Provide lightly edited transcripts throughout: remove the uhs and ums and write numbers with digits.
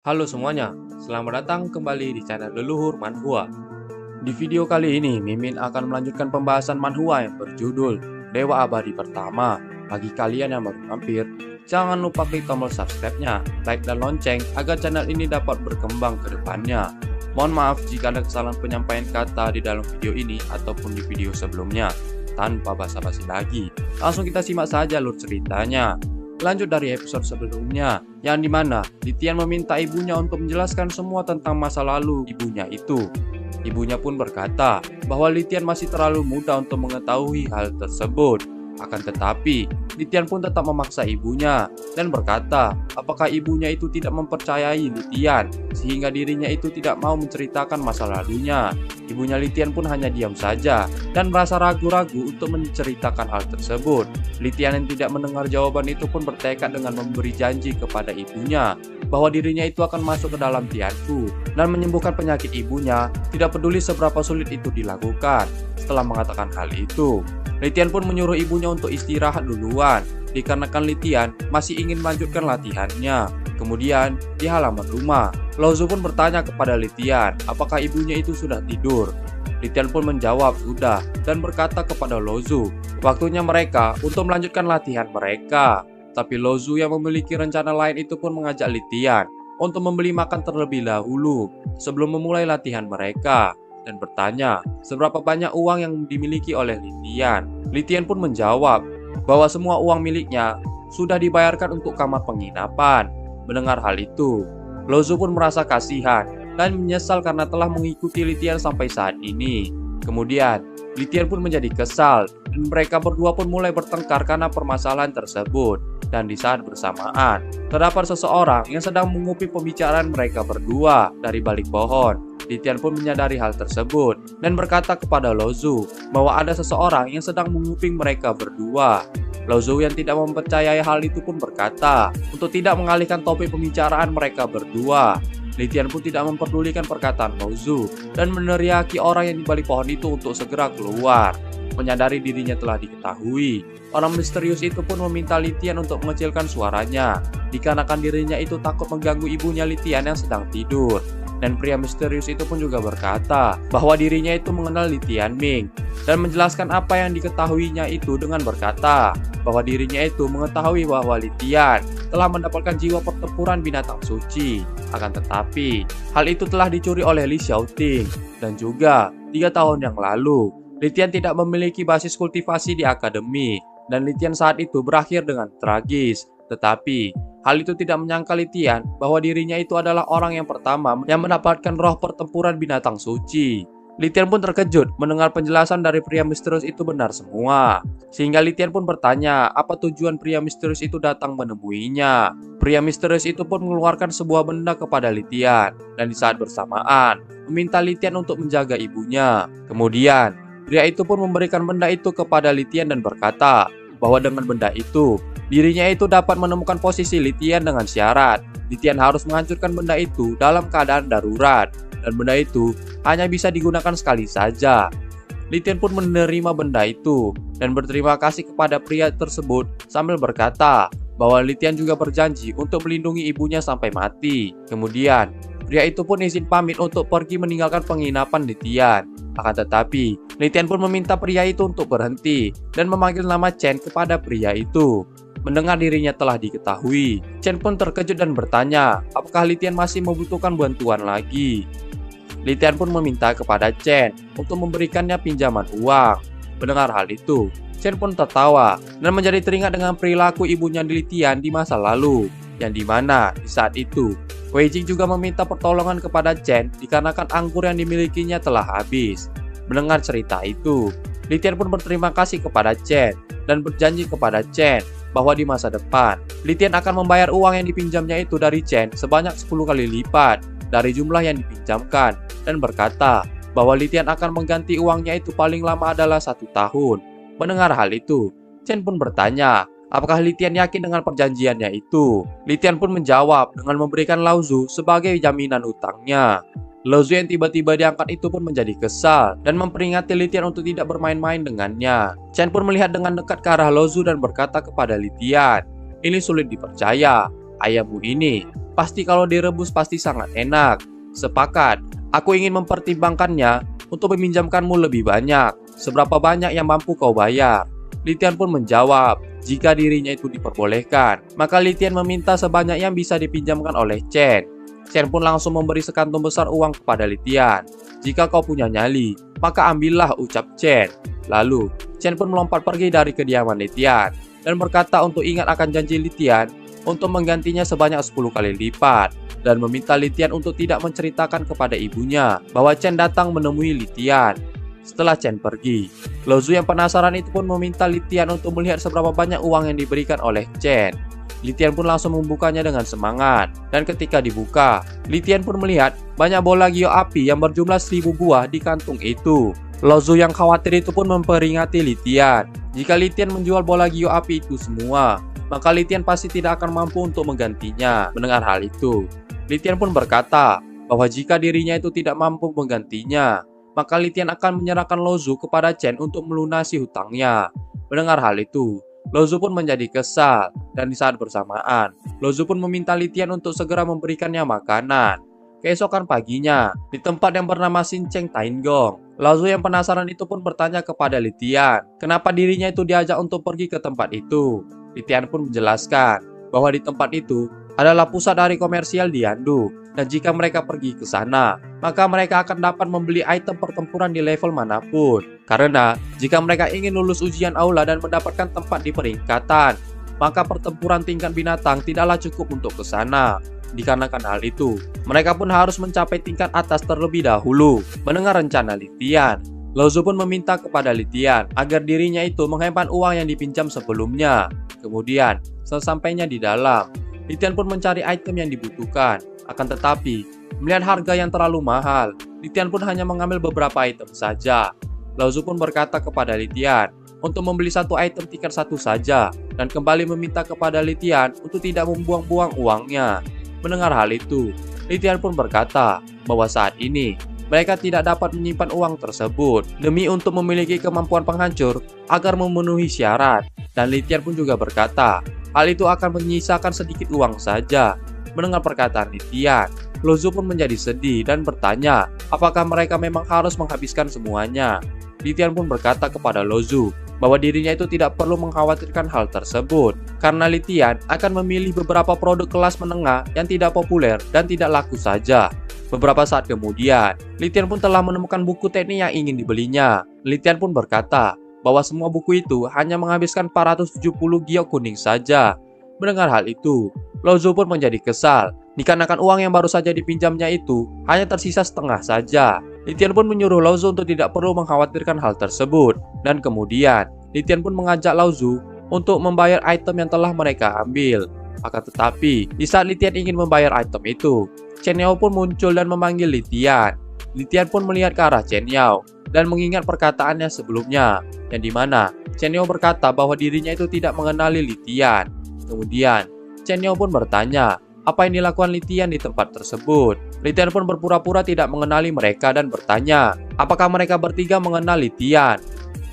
Halo semuanya, selamat datang kembali di channel Leluhur Manhwa. Di video kali ini, Mimin akan melanjutkan pembahasan manhwa yang berjudul Dewa Abadi Pertama. Bagi kalian yang baru mampir, jangan lupa klik tombol subscribe-nya, like dan lonceng agar channel ini dapat berkembang ke depannya. Mohon maaf jika ada kesalahan penyampaian kata di dalam video ini ataupun di video sebelumnya. Tanpa basa-basi lagi, langsung kita simak saja alur ceritanya. Lanjut dari episode sebelumnya, yang dimana Litian meminta ibunya untuk menjelaskan semua tentang masa lalu ibunya itu. Ibunya pun berkata bahwa Litian masih terlalu muda untuk mengetahui hal tersebut. Akan tetapi, Litian pun tetap memaksa ibunya dan berkata apakah ibunya itu tidak mempercayai Litian sehingga dirinya itu tidak mau menceritakan masa lalunya. Ibunya Litian pun hanya diam saja dan merasa ragu-ragu untuk menceritakan hal tersebut. Litian yang tidak mendengar jawaban itu pun bertekad dengan memberi janji kepada ibunya bahwa dirinya itu akan masuk ke dalam Tianfu dan menyembuhkan penyakit ibunya, tidak peduli seberapa sulit itu dilakukan. Setelah mengatakan hal itu, Litian pun menyuruh ibunya untuk istirahat duluan, dikarenakan Litian masih ingin melanjutkan latihannya. Kemudian, di halaman rumah, Laozu pun bertanya kepada Litian apakah ibunya itu sudah tidur. Litian pun menjawab sudah dan berkata kepada Laozu, waktunya mereka untuk melanjutkan latihan mereka. Tapi Laozu yang memiliki rencana lain itu pun mengajak Litian untuk membeli makan terlebih dahulu sebelum memulai latihan mereka dan bertanya seberapa banyak uang yang dimiliki oleh Litian. Litian pun menjawab bahwa semua uang miliknya sudah dibayarkan untuk kamar penginapan. Mendengar hal itu, Laozu pun merasa kasihan dan menyesal karena telah mengikuti Litian sampai saat ini. Kemudian, Litian pun menjadi kesal dan mereka berdua pun mulai bertengkar karena permasalahan tersebut. Dan di saat bersamaan, terdapat seseorang yang sedang menguping pembicaraan mereka berdua dari balik pohon. Litian pun menyadari hal tersebut dan berkata kepada Laozu bahwa ada seseorang yang sedang menguping mereka berdua. Laozu yang tidak mempercayai hal itu pun berkata untuk tidak mengalihkan topik pembicaraan mereka berdua. Litian pun tidak memperdulikan perkataan Laozu dan meneriaki orang yang di balik pohon itu untuk segera keluar. Menyadari dirinya telah diketahui, orang misterius itu pun meminta Litian untuk mengecilkan suaranya, dikarenakan dirinya itu takut mengganggu ibunya Litian yang sedang tidur. Dan pria misterius itu pun juga berkata bahwa dirinya itu mengenal Litian Ming dan menjelaskan apa yang diketahuinya itu dengan berkata bahwa dirinya itu mengetahui bahwa Litian telah mendapatkan jiwa pertempuran binatang suci. Akan tetapi, hal itu telah dicuri oleh Li Xiaoting dan juga 3 tahun yang lalu, Litian tidak memiliki basis kultivasi di akademi dan Litian saat itu berakhir dengan tragis. Tetapi, hal itu tidak menyangka Litian bahwa dirinya itu adalah orang yang pertama yang mendapatkan roh pertempuran binatang suci. Litian pun terkejut mendengar penjelasan dari pria misterius itu benar semua. Sehingga Litian pun bertanya apa tujuan pria misterius itu datang menemuinya. Pria misterius itu pun mengeluarkan sebuah benda kepada Litian dan di saat bersamaan meminta Litian untuk menjaga ibunya. Kemudian, pria itu pun memberikan benda itu kepada Litian dan berkata bahwa dengan benda itu, dirinya itu dapat menemukan posisi Litian dengan syarat Litian harus menghancurkan benda itu dalam keadaan darurat dan benda itu hanya bisa digunakan sekali saja. Litian pun menerima benda itu dan berterima kasih kepada pria tersebut sambil berkata bahwa Litian juga berjanji untuk melindungi ibunya sampai mati. Kemudian, pria itu pun izin pamit untuk pergi meninggalkan penginapan Litian. Akan tetapi, Litian pun meminta pria itu untuk berhenti dan memanggil nama Chen kepada pria itu. Mendengar dirinya telah diketahui, Chen pun terkejut dan bertanya apakah Litian masih membutuhkan bantuan lagi. Litian pun meminta kepada Chen untuk memberikannya pinjaman uang. Mendengar hal itu, Chen pun tertawa dan menjadi teringat dengan perilaku ibunya Litian di masa lalu, yang dimana di saat itu Wei Jing juga meminta pertolongan kepada Chen dikarenakan anggur yang dimilikinya telah habis. Mendengar cerita itu, Litian pun berterima kasih kepada Chen dan berjanji kepada Chen bahwa di masa depan, Litian akan membayar uang yang dipinjamnya itu dari Chen sebanyak 10 kali lipat dari jumlah yang dipinjamkan dan berkata bahwa Litian akan mengganti uangnya itu paling lama adalah 1 tahun. Mendengar hal itu, Chen pun bertanya apakah Litian yakin dengan perjanjiannya itu. Litian pun menjawab dengan memberikan Laozu sebagai jaminan hutangnya. Laozu yang tiba-tiba diangkat itu pun menjadi kesal dan memperingati Litian untuk tidak bermain-main dengannya. Chen pun melihat dengan dekat ke arah Laozu dan berkata kepada Litian, "Ini sulit dipercaya, ayahmu ini Pasti kalau direbus pasti sangat enak. Sepakat, aku ingin mempertimbangkannya untuk meminjamkanmu lebih banyak. Seberapa banyak yang mampu kau bayar? Litian pun menjawab, jika dirinya itu diperbolehkan. Maka Litian meminta sebanyak yang bisa dipinjamkan oleh Chen. Chen pun langsung memberi sekantung besar uang kepada Litian. Jika kau punya nyali, maka ambillah, ucap Chen. Lalu, Chen pun melompat pergi dari kediaman Litian dan berkata untuk ingat akan janji Litian untuk menggantinya sebanyak 10 kali lipat, dan meminta Litian untuk tidak menceritakan kepada ibunya bahwa Chen datang menemui Litian. Setelah Chen pergi, Lo Zu yang penasaran itu pun meminta Litian untuk melihat seberapa banyak uang yang diberikan oleh Chen. Litian pun langsung membukanya dengan semangat, dan ketika dibuka, Litian pun melihat banyak bola gio api yang berjumlah 1000 buah di kantung itu. Lo Zu yang khawatir itu pun memperingati Litian, jika Litian menjual bola gio api itu semua, maka Litian pasti tidak akan mampu untuk menggantinya. Mendengar hal itu, Litian pun berkata bahwa jika dirinya itu tidak mampu menggantinya, maka Litian akan menyerahkan Lo Zu kepada Chen untuk melunasi hutangnya. Mendengar hal itu, Lo Zu pun menjadi kesal, dan di saat bersamaan, Lo Zu pun meminta Litian untuk segera memberikannya makanan. Keesokan paginya, di tempat yang bernama Xincheng Taingong, Lo Zu yang penasaran itu pun bertanya kepada Litian, kenapa dirinya itu diajak untuk pergi ke tempat itu. Litian pun menjelaskan bahwa di tempat itu adalah pusat dari komersial di Yandu, dan jika mereka pergi ke sana, maka mereka akan dapat membeli item pertempuran di level manapun. Karena jika mereka ingin lulus ujian aula dan mendapatkan tempat di peringkatan, maka pertempuran tingkat binatang tidaklah cukup untuk ke sana. Dikarenakan hal itu, mereka pun harus mencapai tingkat atas terlebih dahulu. Mendengar rencana Litian, Lo Zu pun meminta kepada Litian agar dirinya itu menghemat uang yang dipinjam sebelumnya. Kemudian, sesampainya di dalam, Litian pun mencari item yang dibutuhkan. Akan tetapi, melihat harga yang terlalu mahal, Litian pun hanya mengambil beberapa item saja. Lo Zu pun berkata kepada Litian untuk membeli satu item tingkat 1 saja, dan kembali meminta kepada Litian untuk tidak membuang-buang uangnya. Mendengar hal itu, Litian pun berkata bahwa saat ini mereka tidak dapat menyimpan uang tersebut demi untuk memiliki kemampuan penghancur agar memenuhi syarat. Dan Litian pun juga berkata, hal itu akan menyisakan sedikit uang saja. Mendengar perkataan Litian, Lo Zu pun menjadi sedih dan bertanya, apakah mereka memang harus menghabiskan semuanya. Litian pun berkata kepada Lo Zu bahwa dirinya itu tidak perlu mengkhawatirkan hal tersebut, karena Litian akan memilih beberapa produk kelas menengah yang tidak populer dan tidak laku saja. Beberapa saat kemudian, Litian pun telah menemukan buku teknik yang ingin dibelinya. Litian pun berkata bahwa semua buku itu hanya menghabiskan 470 giok kuning saja. Mendengar hal itu, Lo Zu pun menjadi kesal, dikarenakan uang yang baru saja dipinjamnya itu hanya tersisa setengah saja. Litian pun menyuruh Lo Zu untuk tidak perlu mengkhawatirkan hal tersebut, dan kemudian Litian pun mengajak Lo Zu untuk membayar item yang telah mereka ambil. Akan tetapi, di saat Litian ingin membayar item itu, Chen Yao pun muncul dan memanggil Litian. Litian pun melihat ke arah Chen Yao dan mengingat perkataannya sebelumnya, yang dimana Chen Yao berkata bahwa dirinya itu tidak mengenali Litian. Kemudian, Chen Yao pun bertanya apa yang dilakukan Litian di tempat tersebut. Litian pun berpura-pura tidak mengenali mereka dan bertanya apakah mereka bertiga mengenal Litian.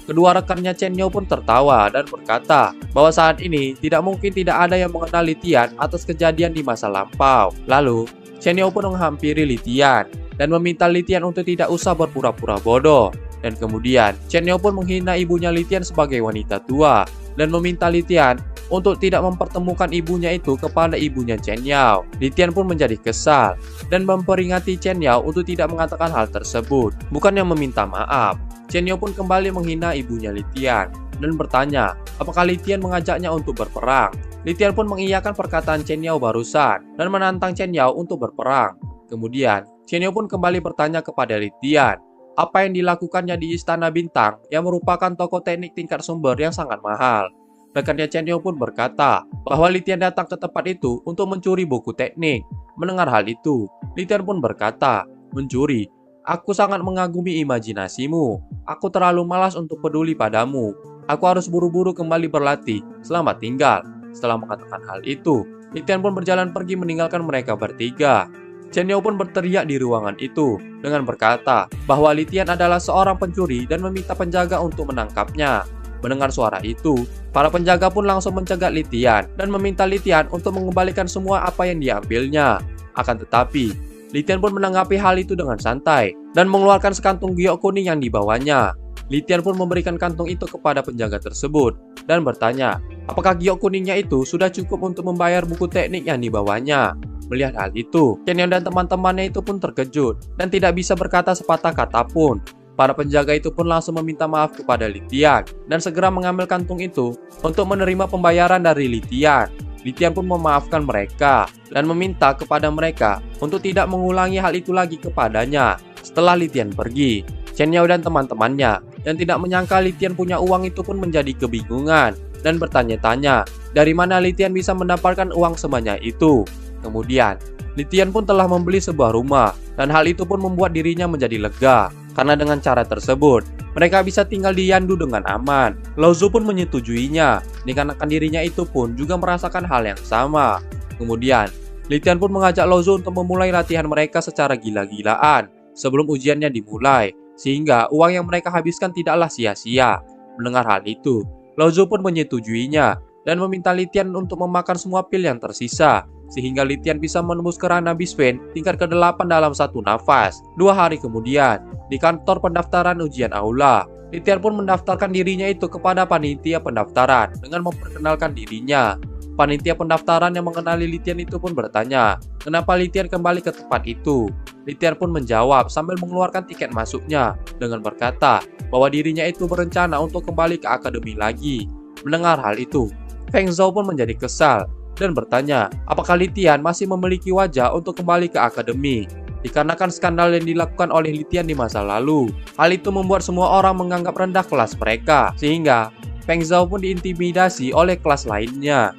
Kedua rekannya Chen Yao pun tertawa dan berkata bahwa saat ini tidak mungkin tidak ada yang mengenal Litian atas kejadian di masa lampau. Lalu, Chen Yao pun menghampiri Litian dan meminta Litian untuk tidak usah berpura-pura bodoh. Dan kemudian, Chen Yao pun menghina ibunya Litian sebagai wanita tua dan meminta Litian untuk tidak mempertemukan ibunya itu kepada ibunya Chen Yao. Litian pun menjadi kesal dan memperingati Chen Yao untuk tidak mengatakan hal tersebut, bukannya meminta maaf. Chen Yao pun kembali menghina ibunya Litian dan bertanya apakah Litian mengajaknya untuk berperang. Litian pun mengiyakan perkataan Chen Yao barusan dan menantang Chen Yao untuk berperang. Kemudian, Chen Yao pun kembali bertanya kepada Litian apa yang dilakukannya di Istana Bintang yang merupakan toko teknik tingkat sumber yang sangat mahal. Rekannya Chen Yao pun berkata bahwa Litian datang ke tempat itu untuk mencuri buku teknik. Mendengar hal itu, Litian pun berkata, mencuri? Aku sangat mengagumi imajinasimu. Aku terlalu malas untuk peduli padamu. Aku harus buru-buru kembali berlatih. Selamat tinggal. Setelah mengatakan hal itu, Litian pun berjalan pergi meninggalkan mereka bertiga. Chen Yao pun berteriak di ruangan itu dengan berkata bahwa Litian adalah seorang pencuri dan meminta penjaga untuk menangkapnya. Mendengar suara itu, para penjaga pun langsung mencegat Litian dan meminta Litian untuk mengembalikan semua apa yang diambilnya. Akan tetapi, Litian pun menanggapi hal itu dengan santai dan mengeluarkan sekantung giok kuning yang dibawanya. Litian pun memberikan kantung itu kepada penjaga tersebut dan bertanya, apakah giok kuningnya itu sudah cukup untuk membayar buku teknik yang dibawanya. Melihat hal itu, Kenyon dan teman-temannya itu pun terkejut dan tidak bisa berkata sepatah kata pun. Para penjaga itu pun langsung meminta maaf kepada Litian dan segera mengambil kantung itu untuk menerima pembayaran dari Litian. Litian pun memaafkan mereka dan meminta kepada mereka untuk tidak mengulangi hal itu lagi kepadanya. Setelah Litian pergi, Chen Yao dan teman-temannya yang tidak menyangka Litian punya uang itu pun menjadi kebingungan dan bertanya-tanya dari mana Litian bisa mendapatkan uang sebanyak itu. Kemudian, Litian pun telah membeli sebuah rumah dan hal itu pun membuat dirinya menjadi lega. Karena dengan cara tersebut, mereka bisa tinggal di Yandu dengan aman. Lao Zu pun menyetujuinya, dikarenakan dirinya itu pun juga merasakan hal yang sama. Kemudian, Litian pun mengajak Lao Zu untuk memulai latihan mereka secara gila-gilaan sebelum ujiannya dimulai, sehingga uang yang mereka habiskan tidaklah sia-sia. Mendengar hal itu, Lao Zu pun menyetujuinya dan meminta Litian untuk memakan semua pil yang tersisa, sehingga Litian bisa menembus kerana Biswen tingkat ke-8 dalam satu nafas. 2 hari kemudian, di kantor pendaftaran ujian aula, Litian pun mendaftarkan dirinya itu kepada panitia pendaftaran dengan memperkenalkan dirinya. Panitia pendaftaran yang mengenali Litian itu pun bertanya, kenapa Litian kembali ke tempat itu. Litian pun menjawab sambil mengeluarkan tiket masuknya dengan berkata bahwa dirinya itu berencana untuk kembali ke akademi lagi. Mendengar hal itu, Feng Zhao pun menjadi kesal dan bertanya apakah Litian masih memiliki wajah untuk kembali ke akademi. Dikarenakan skandal yang dilakukan oleh Litian di masa lalu, hal itu membuat semua orang menganggap rendah kelas mereka, sehingga Feng Zhao pun diintimidasi oleh kelas lainnya.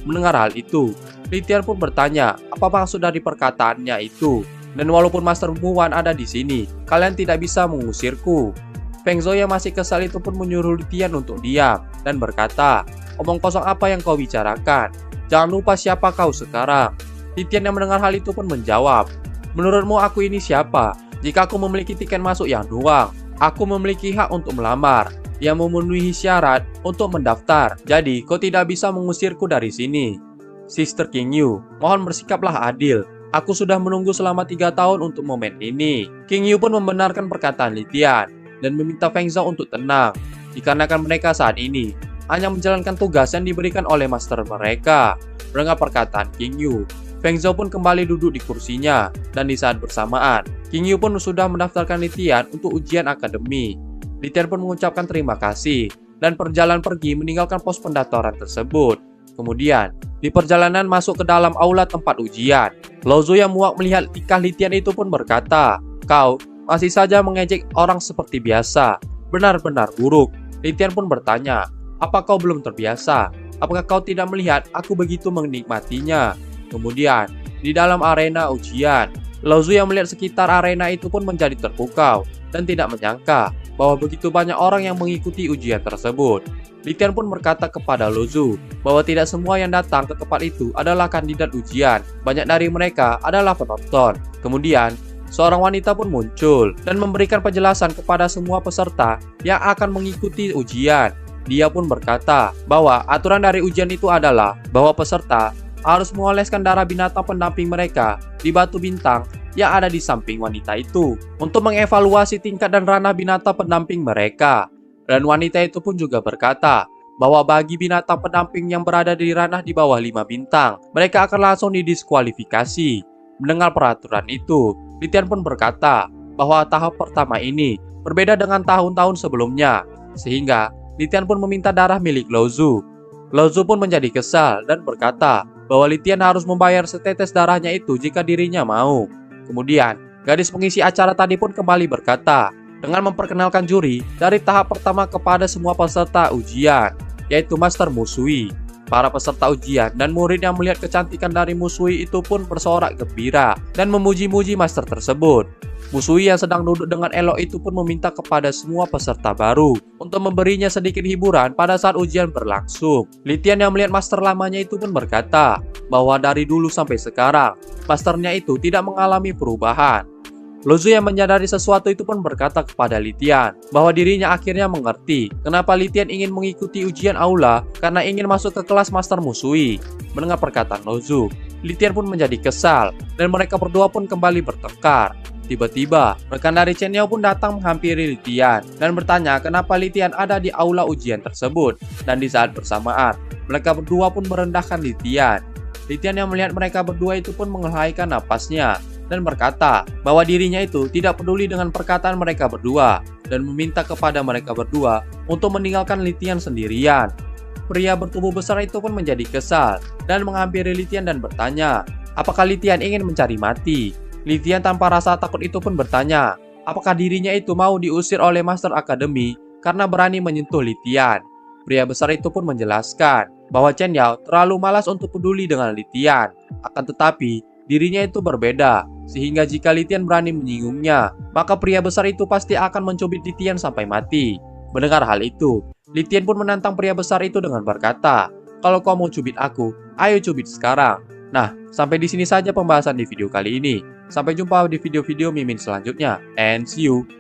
Mendengar hal itu, Litian pun bertanya apa maksud dari perkataannya itu. Dan walaupun Master Mu Wan ada di sini, kalian tidak bisa mengusirku. Feng Zhao yang masih kesal itu pun menyuruh Litian untuk diam dan berkata, omong kosong apa yang kau bicarakan? Jangan lupa siapa kau sekarang. Litian yang mendengar hal itu pun menjawab, menurutmu aku ini siapa? Jika aku memiliki tiket masuk yang doang, aku memiliki hak untuk melamar yang memenuhi syarat untuk mendaftar. Jadi kau tidak bisa mengusirku dari sini. Sister King Yu, mohon bersikaplah adil. Aku sudah menunggu selama 3 tahun untuk momen ini. King Yu pun membenarkan perkataan Litian dan meminta Feng Zhao untuk tenang, dikarenakan mereka saat ini hanya menjalankan tugas yang diberikan oleh master mereka. Mendengar perkataan King Yu, Feng Zhao pun kembali duduk di kursinya, dan di saat bersamaan, King Yu pun sudah mendaftarkan Litian untuk ujian akademi. Litian pun mengucapkan terima kasih, dan berjalan pergi meninggalkan pos pendaftaran tersebut. Kemudian, di perjalanan masuk ke dalam aula tempat ujian, Lao Zu yang muak melihat tingkah Litian itu pun berkata, kau masih saja mengejek orang seperti biasa, benar-benar buruk. Litian pun bertanya, apa kau belum terbiasa? Apakah kau tidak melihat aku begitu menikmatinya? Kemudian, di dalam arena ujian, Lao Zu yang melihat sekitar arena itu pun menjadi terpukau dan tidak menyangka bahwa begitu banyak orang yang mengikuti ujian tersebut. Litian pun berkata kepada Lao Zu bahwa tidak semua yang datang ke tempat itu adalah kandidat ujian. Banyak dari mereka adalah penonton. Kemudian, seorang wanita pun muncul dan memberikan penjelasan kepada semua peserta yang akan mengikuti ujian. Dia pun berkata bahwa aturan dari ujian itu adalah bahwa peserta harus mengoleskan darah binatang pendamping mereka di batu bintang yang ada di samping wanita itu untuk mengevaluasi tingkat dan ranah binatang pendamping mereka. Dan wanita itu pun juga berkata bahwa bagi binatang pendamping yang berada di ranah di bawah 5 bintang, mereka akan langsung didiskualifikasi. Mendengar peraturan itu, Litian pun berkata bahwa tahap pertama ini berbeda dengan tahun-tahun sebelumnya, sehingga Litian pun meminta darah milik Lao Zu. Lao Zu pun menjadi kesal dan berkata bahwa Litian harus membayar setetes darahnya itu jika dirinya mau. Kemudian, gadis pengisi acara tadi pun kembali berkata dengan memperkenalkan juri dari tahap pertama kepada semua peserta ujian, yaitu Master Musui. Para peserta ujian dan murid yang melihat kecantikan dari Musui itu pun bersorak gembira dan memuji-muji master tersebut. Musui yang sedang duduk dengan elok itu pun meminta kepada semua peserta baru untuk memberinya sedikit hiburan pada saat ujian berlangsung. Litian yang melihat master lamanya itu pun berkata bahwa dari dulu sampai sekarang, masternya itu tidak mengalami perubahan. Lozu yang menyadari sesuatu itu pun berkata kepada Litian bahwa dirinya akhirnya mengerti kenapa Litian ingin mengikuti ujian aula karena ingin masuk ke kelas Master Musui. Mendengar perkataan Lozu, Litian pun menjadi kesal dan mereka berdua pun kembali bertengkar. Tiba-tiba, rekan dari Chen Yao pun datang menghampiri Litian dan bertanya kenapa Litian ada di aula ujian tersebut. Dan di saat bersamaan, mereka berdua pun merendahkan Litian. Litian yang melihat mereka berdua itu pun mengelahaikan napasnya dan berkata bahwa dirinya itu tidak peduli dengan perkataan mereka berdua dan meminta kepada mereka berdua untuk meninggalkan Litian sendirian. Pria bertubuh besar itu pun menjadi kesal dan menghampiri Litian dan bertanya, apakah Litian ingin mencari mati? Litian tanpa rasa takut itu pun bertanya, apakah dirinya itu mau diusir oleh Master Academy karena berani menyentuh Litian. Pria besar itu pun menjelaskan bahwa Chen Yao terlalu malas untuk peduli dengan Litian. Akan tetapi, dirinya itu berbeda, sehingga jika Litian berani menyinggungnya, maka pria besar itu pasti akan mencubit Litian sampai mati. Mendengar hal itu, Litian pun menantang pria besar itu dengan berkata, kalau kau mau cubit aku, ayo cubit sekarang. Nah, sampai di sini saja pembahasan di video kali ini. Sampai jumpa di video-video Mimin selanjutnya, and see you!